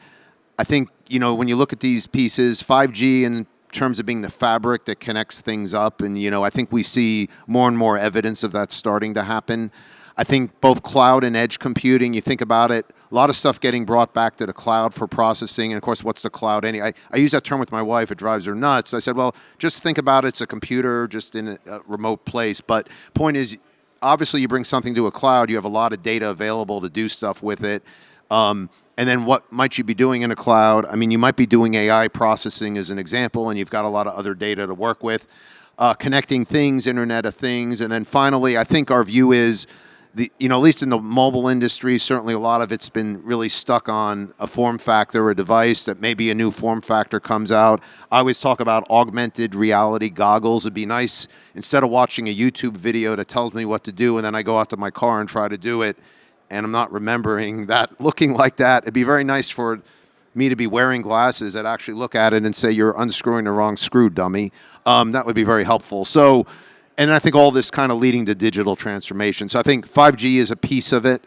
I think, when you look at these pieces, 5G in terms of being the fabric that connects things up, and, I think we see more and more evidence of that starting to happen. I think both cloud and edge computing, you think about it, a lot of stuff getting brought back to the cloud for processing. And of course, what's the cloud? I use that term with my wife. It drives her nuts. I said, well, just think about it. It's a computer just in a remote place. But point is, obviously, you bring something to a cloud, you have a lot of data available to do stuff with it. And then what might you be doing in a cloud? I mean, you might be doing AI processing as an example, and you've got a lot of other data to work with. Connecting things, Internet of Things. And then finally, I think our view is, at least in the mobile industry, certainly a lot of it's been really stuck on a form factor, a device that maybe a new form factor comes out. I always talk about augmented reality goggles. It'd be nice, instead of watching a YouTube video that tells me what to do, and then I go out to my car and try to do it, and I'm not remembering that, looking like that. It'd be very nice for me to be wearing glasses that actually look at it and say, you're unscrewing the wrong screw, dummy. That would be very helpful. So, and I think all this kind of leading to digital transformation. So I think 5G is a piece of it.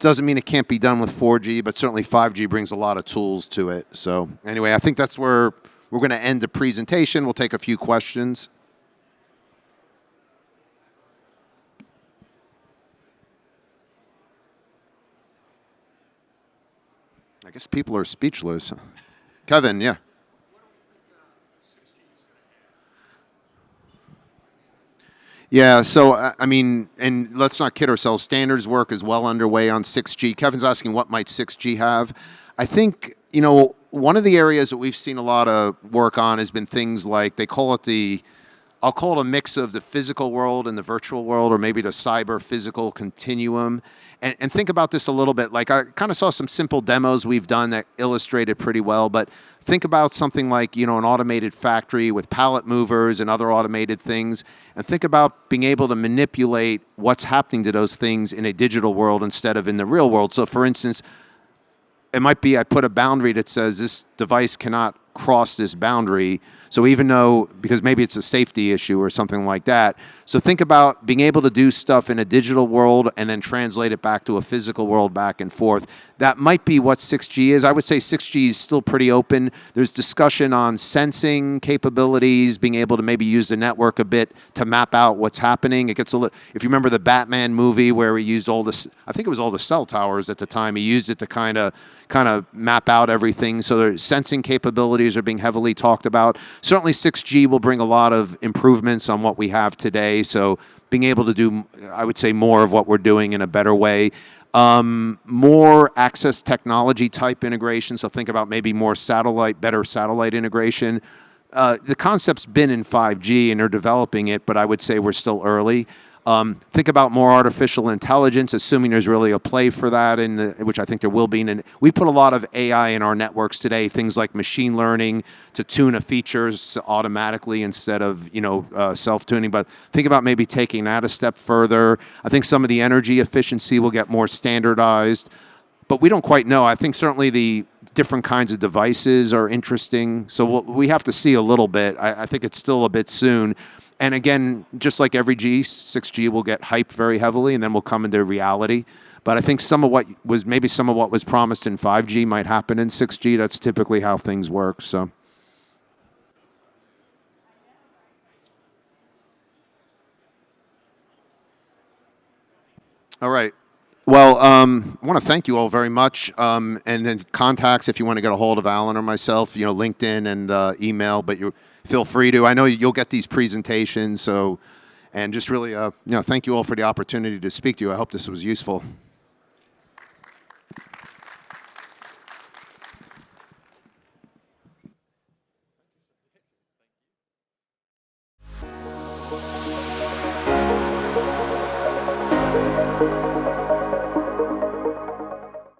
Doesn't mean it can't be done with 4G, but certainly 5G brings a lot of tools to it. So anyway, I think that's where we're going to end the presentation. We'll take a few questions. I guess people are speechless. Kevin, yeah. Yeah, so I mean, and let's not kid ourselves, standards work is well underway on 6G. Kevin's asking what might 6G have. I think, one of the areas that we've seen a lot of work on has been things like, I'll call it a mix of the physical world and the virtual world, or maybe the cyber-physical continuum. And think about this a little bit. Like, I kind of saw some simple demos we've done that illustrated pretty well, but think about something like, an automated factory with pallet movers and other automated things, and think about being able to manipulate what's happening to those things in a digital world instead of in the real world. So, for instance, it might be I put a boundary that says this device cannot cross this boundary. So even though, because maybe it's a safety issue or something like that. So think about being able to do stuff in a digital world and then translate it back to a physical world back and forth. That might be what 6G is. I would say 6G is still pretty open. There's discussion on sensing capabilities, being able to maybe use the network a bit to map out what's happening. It gets a little, if you remember the Batman movie where he used all this, I think it was all the cell towers at the time. He used it to kind of map out everything. So their sensing capabilities are being heavily talked about. Certainly 6G will bring a lot of improvements on what we have today. So being able to do, I would say, more of what we're doing in a better way. More access technology type integration. So think about maybe more better satellite integration. The concept's been in 5G and they're developing it, but I would say we're still early. Think about more artificial intelligence, assuming there's really a play for that, which I think there will be. And we put a lot of AI in our networks today, things like machine learning to tune a features automatically instead of self-tuning. But think about maybe taking that a step further. I think some of the energy efficiency will get more standardized, but we don't quite know. I think certainly the different kinds of devices are interesting. So we have to see a little bit. I think it's still a bit soon. And again, just like every 6G will get hyped very heavily and then will come into reality. But I think some of what was promised in 5G might happen in 6G. That's typically how things work. So. All right. Well, I want to thank you all very much. And then contacts if you want to get a hold of Alan or myself, LinkedIn and email. But you feel free to. I know you'll get these presentations. So, and just really, thank you all for the opportunity to speak to you. I hope this was useful.